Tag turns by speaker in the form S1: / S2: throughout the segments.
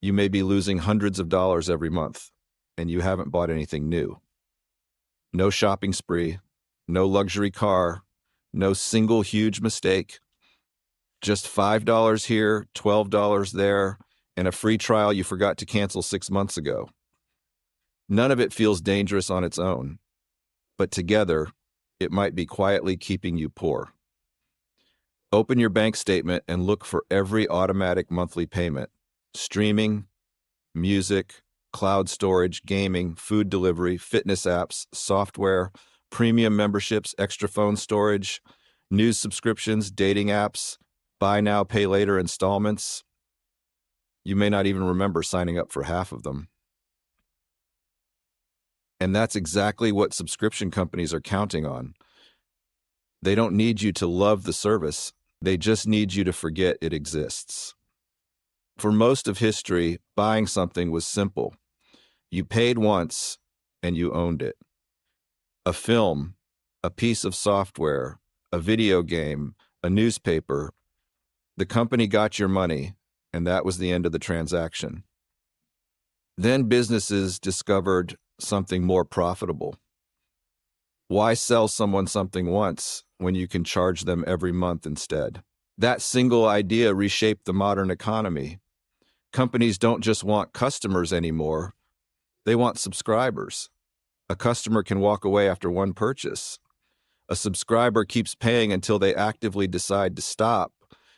S1: You may be losing hundreds of dollars every month, and you haven't bought anything new. No shopping spree, no luxury car, no single huge mistake. Just $5 here, $12 there, and a free trial you forgot to cancel 6 months ago. None of it feels dangerous on its own, but together, it might be quietly keeping you poor. Open your bank statement and look for every automatic monthly payment: streaming, music, cloud storage, gaming, food delivery, fitness apps, software, premium memberships, extra phone storage, news subscriptions, dating apps, buy now, pay later installments. You may not even remember signing up for half of them. And that's exactly what subscription companies are counting on. They don't need you to love the service. They just need you to forget it exists. For most of history, buying something was simple. You paid once, and you owned it. A film, a piece of software, a video game, a newspaper. The company got your money, and that was the end of the transaction. Then businesses discovered something more profitable. Why sell someone something once when you can charge them every month instead? That single idea reshaped the modern economy. Companies don't just want customers anymore, they want subscribers. A customer can walk away after one purchase. A subscriber keeps paying until they actively decide to stop,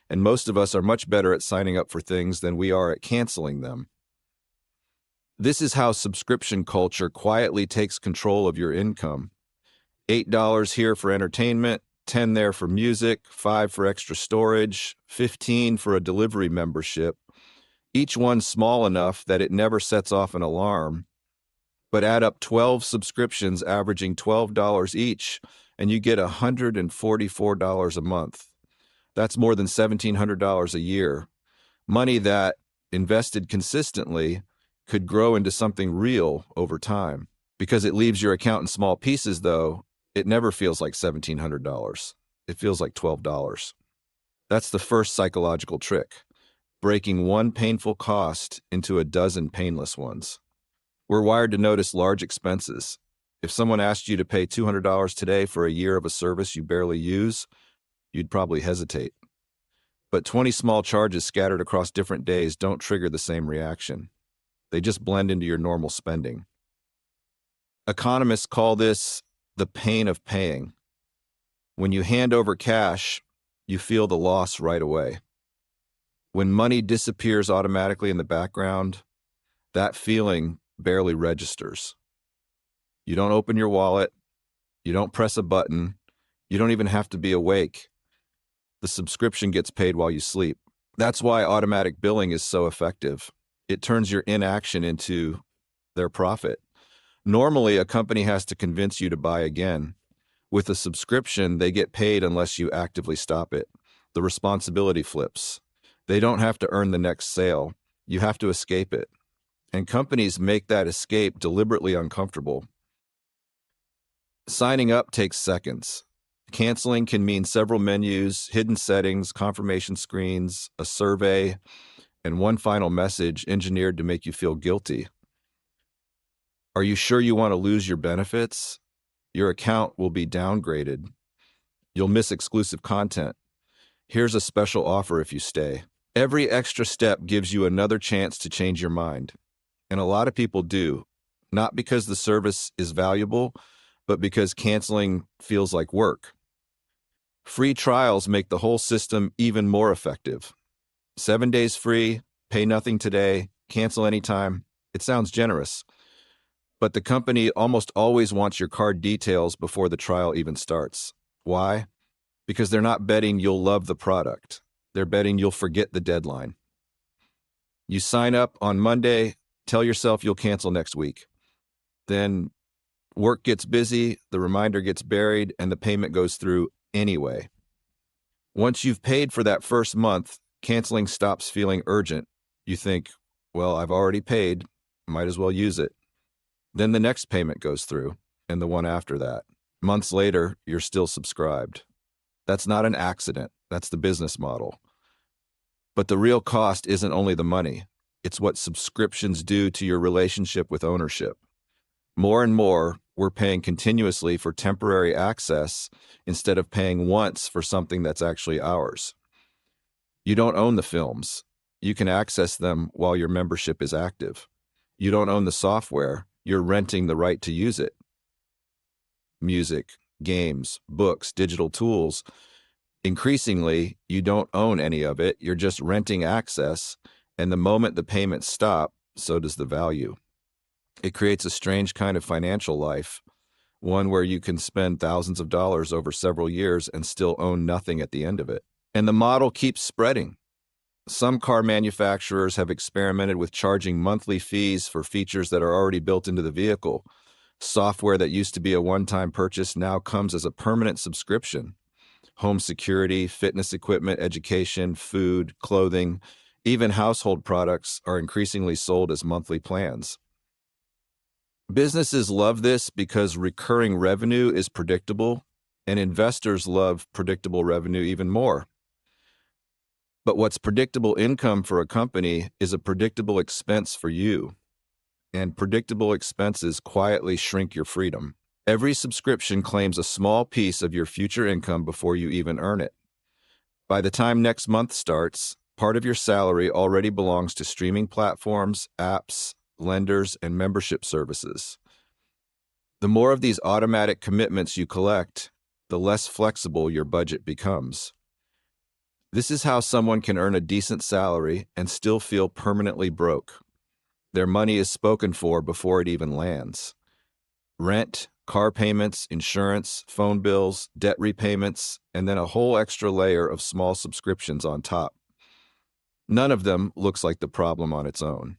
S1: and most of us are much better at signing up for things than we are at canceling them. This is how subscription culture quietly takes control of your income. $8 here for entertainment, $10 there for music, $5 for extra storage, $15 for a delivery membership. Each one small enough that it never sets off an alarm. But add up 12 subscriptions averaging $12 each, and you get $144 a month. That's more than $1,700 a year. Money that, invested consistently, could grow into something real over time. Because it leaves your account in small pieces, though, it never feels like $1,700. It feels like $12. That's the first psychological trick, breaking one painful cost into a dozen painless ones. We're wired to notice large expenses. If someone asked you to pay $200 today for a year of a service you barely use, you'd probably hesitate. But 20 small charges scattered across different days don't trigger the same reaction. They just blend into your normal spending. Economists call this the pain of paying. When you hand over cash, you feel the loss right away. When money disappears automatically in the background, that feeling barely registers. You don't open your wallet, you don't press a button, you don't even have to be awake. The subscription gets paid while you sleep. That's why automatic billing is so effective. It turns your inaction into their profit. Normally, a company has to convince you to buy again. With a subscription, they get paid unless you actively stop it. The responsibility flips. They don't have to earn the next sale. You have to escape it. And companies make that escape deliberately uncomfortable. Signing up takes seconds. Canceling can mean several menus, hidden settings, confirmation screens, a survey, and one final message engineered to make you feel guilty. Are you sure you want to lose your benefits? Your account will be downgraded. You'll miss exclusive content. Here's a special offer if you stay. Every extra step gives you another chance to change your mind. And a lot of people do, not because the service is valuable, but because canceling feels like work. Free trials make the whole system even more effective. 7 days free, pay nothing today, cancel anytime. It sounds generous. But the company almost always wants your card details before the trial even starts. Why? Because they're not betting you'll love the product. They're betting you'll forget the deadline. You sign up on Monday, tell yourself you'll cancel next week. Then work gets busy, the reminder gets buried, and the payment goes through anyway. Once you've paid for that first month, canceling stops feeling urgent. You think, well, I've already paid, might as well use it. Then the next payment goes through, and the one after that. Months later, you're still subscribed. That's not an accident. That's the business model. But the real cost isn't only the money. It's what subscriptions do to your relationship with ownership. More and more, we're paying continuously for temporary access instead of paying once for something that's actually ours. You don't own the films. You can access them while your membership is active. You don't own the software. You're renting the right to use it. Music, games, books, digital tools. Increasingly, you don't own any of it. You're just renting access, and the moment the payments stop, so does the value. It creates a strange kind of financial life, one where you can spend thousands of dollars over several years and still own nothing at the end of it. And the model keeps spreading. Some car manufacturers have experimented with charging monthly fees for features that are already built into the vehicle. Software that used to be a one-time purchase now comes as a permanent subscription. Home security, fitness equipment, education, food, clothing, even household products are increasingly sold as monthly plans. Businesses love this because recurring revenue is predictable, and investors love predictable revenue even more. But what's predictable income for a company is a predictable expense for you, and predictable expenses quietly shrink your freedom. Every subscription claims a small piece of your future income before you even earn it. By the time next month starts, part of your salary already belongs to streaming platforms, apps, lenders, and membership services. The more of these automatic commitments you collect, the less flexible your budget becomes. This is how someone can earn a decent salary and still feel permanently broke. Their money is spoken for before it even lands. Rent, car payments, insurance, phone bills, debt repayments, and then a whole extra layer of small subscriptions on top. None of them looks like the problem on its own.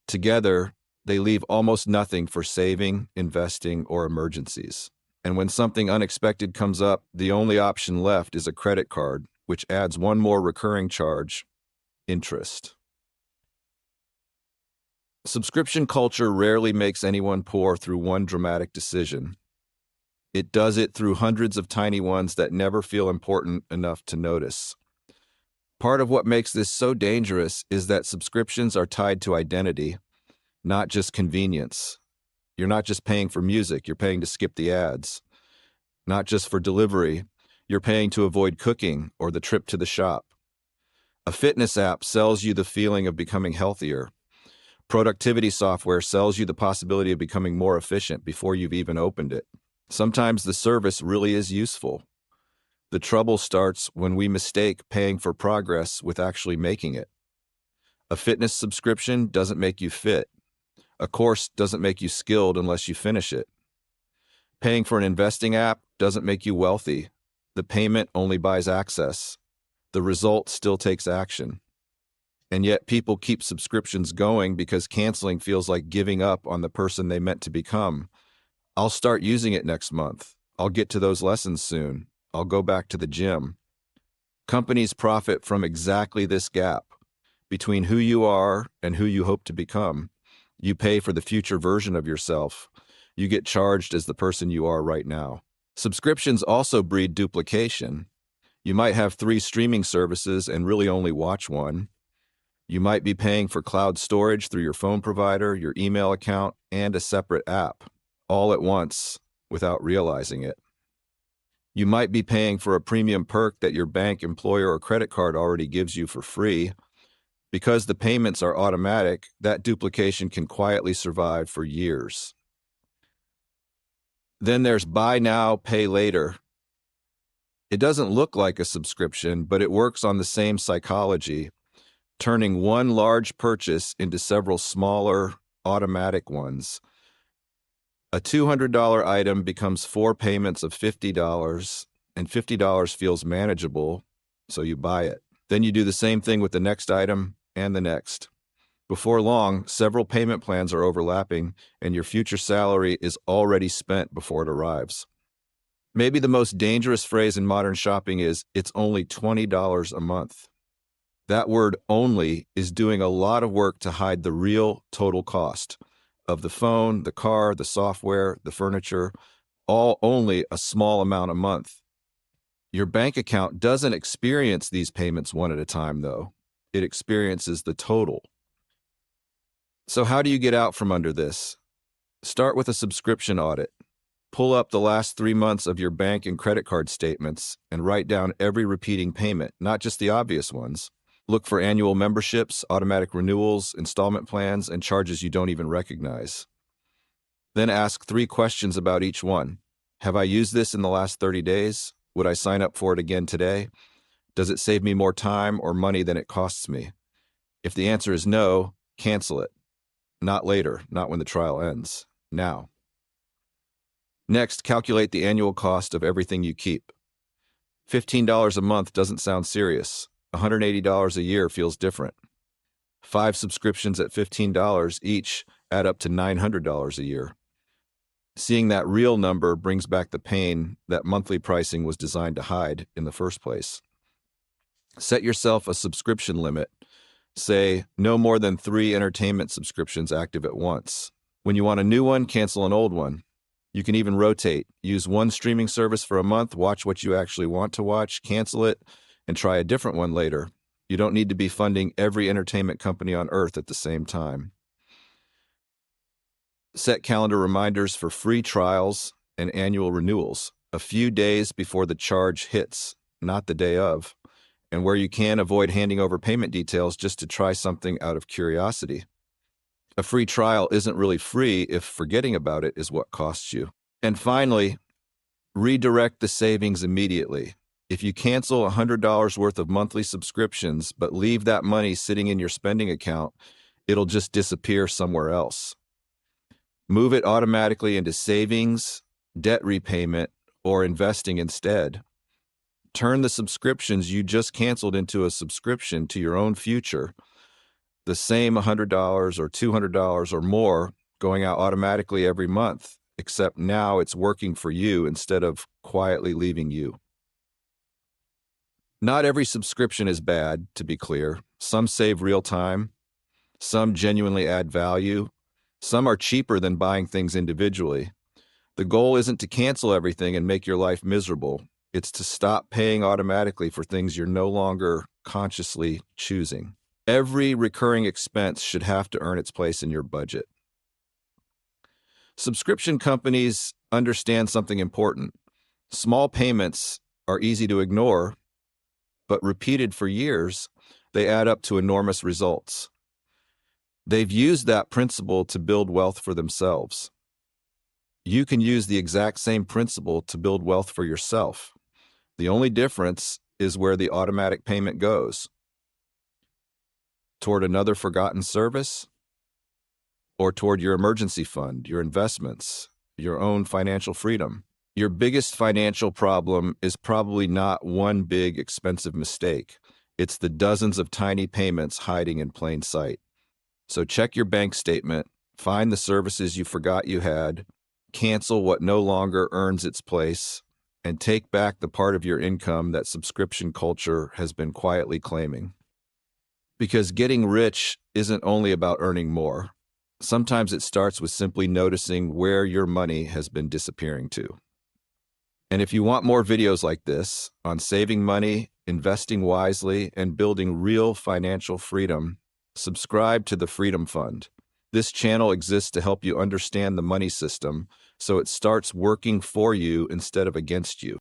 S1: Together, they leave almost nothing for saving, investing, or emergencies. And when something unexpected comes up, the only option left is a credit card, which adds one more recurring charge: interest. Subscription culture rarely makes anyone poor through one dramatic decision. It does it through hundreds of tiny ones that never feel important enough to notice. Part of what makes this so dangerous is that subscriptions are tied to identity, not just convenience. You're not just paying for music, you're paying to skip the ads. Not just for delivery, you're paying to avoid cooking or the trip to the shop. A fitness app sells you the feeling of becoming healthier. Productivity software sells you the possibility of becoming more efficient before you've even opened it. Sometimes the service really is useful. The trouble starts when we mistake paying for progress with actually making it. A fitness subscription doesn't make you fit. A course doesn't make you skilled unless you finish it. Paying for an investing app doesn't make you wealthy. The payment only buys access. The result still takes action. And yet people keep subscriptions going because canceling feels like giving up on the person they meant to become. I'll start using it next month. I'll get to those lessons soon. I'll go back to the gym. Companies profit from exactly this gap between who you are and who you hope to become. You pay for the future version of yourself. You get charged as the person you are right now. Subscriptions also breed duplication. You might have 3 streaming services and really only watch one. You might be paying for cloud storage through your phone provider, your email account, and a separate app, all at once without realizing it. You might be paying for a premium perk that your bank, employer, or credit card already gives you for free. Because the payments are automatic, that duplication can quietly survive for years. Then there's buy now, pay later. It doesn't look like a subscription, but it works on the same psychology, turning one large purchase into several smaller, automatic ones. A $200 item becomes 4 payments of $50, and $50 feels manageable, so you buy it. Then you do the same thing with the next item and the next. Before long, several payment plans are overlapping, and your future salary is already spent before it arrives. Maybe the most dangerous phrase in modern shopping is, "It's only $20 a month." That word "only" is doing a lot of work to hide the real total cost of the phone, the car, the software, the furniture, all only a small amount a month. Your bank account doesn't experience these payments one at a time, though. It experiences the total. So how do you get out from under this? Start with a subscription audit. Pull up the last 3 months of your bank and credit card statements and write down every repeating payment, not just the obvious ones. Look for annual memberships, automatic renewals, installment plans, and charges you don't even recognize. Then ask 3 questions about each one. Have I used this in the last 30 days? Would I sign up for it again today? Does it save me more time or money than it costs me? If the answer is no, cancel it. Not later, not when the trial ends. Now. Next, calculate the annual cost of everything you keep. $15 a month doesn't sound serious. $180 a year feels different. 5 subscriptions at $15 each add up to $900 a year. Seeing that real number brings back the pain that monthly pricing was designed to hide in the first place. Set yourself a subscription limit. Say, no more than 3 entertainment subscriptions active at once. When you want a new one, cancel an old one. You can even rotate. Use one streaming service for a month, watch what you actually want to watch, cancel it, and try a different one later. You don't need to be funding every entertainment company on earth at the same time. Set calendar reminders for free trials and annual renewals a few days before the charge hits, not the day of. And where you can, avoid handing over payment details just to try something out of curiosity. A free trial isn't really free if forgetting about it is what costs you. And finally, redirect the savings immediately. If you cancel $100 worth of monthly subscriptions but leave that money sitting in your spending account, it'll just disappear somewhere else. Move it automatically into savings, debt repayment, or investing instead. Turn the subscriptions you just canceled into a subscription to your own future. The same $100 or $200 or more going out automatically every month, except now it's working for you instead of quietly leaving you. Not every subscription is bad, to be clear. Some save real time. Some genuinely add value. Some are cheaper than buying things individually. The goal isn't to cancel everything and make your life miserable. It's to stop paying automatically for things you're no longer consciously choosing. Every recurring expense should have to earn its place in your budget. Subscription companies understand something important. Small payments are easy to ignore, but repeated for years, they add up to enormous results. They've used that principle to build wealth for themselves. You can use the exact same principle to build wealth for yourself. The only difference is where the automatic payment goes. Toward another forgotten service, or toward your emergency fund, your investments, your own financial freedom. Your biggest financial problem is probably not one big expensive mistake. It's the dozens of tiny payments hiding in plain sight. So check your bank statement, find the services you forgot you had, cancel what no longer earns its place, and take back the part of your income that subscription culture has been quietly claiming. Because getting rich isn't only about earning more. Sometimes it starts with simply noticing where your money has been disappearing to. And if you want more videos like this on saving money, investing wisely, and building real financial freedom, subscribe to the Freedom Fund. This channel exists to help you understand the money system so it starts working for you instead of against you.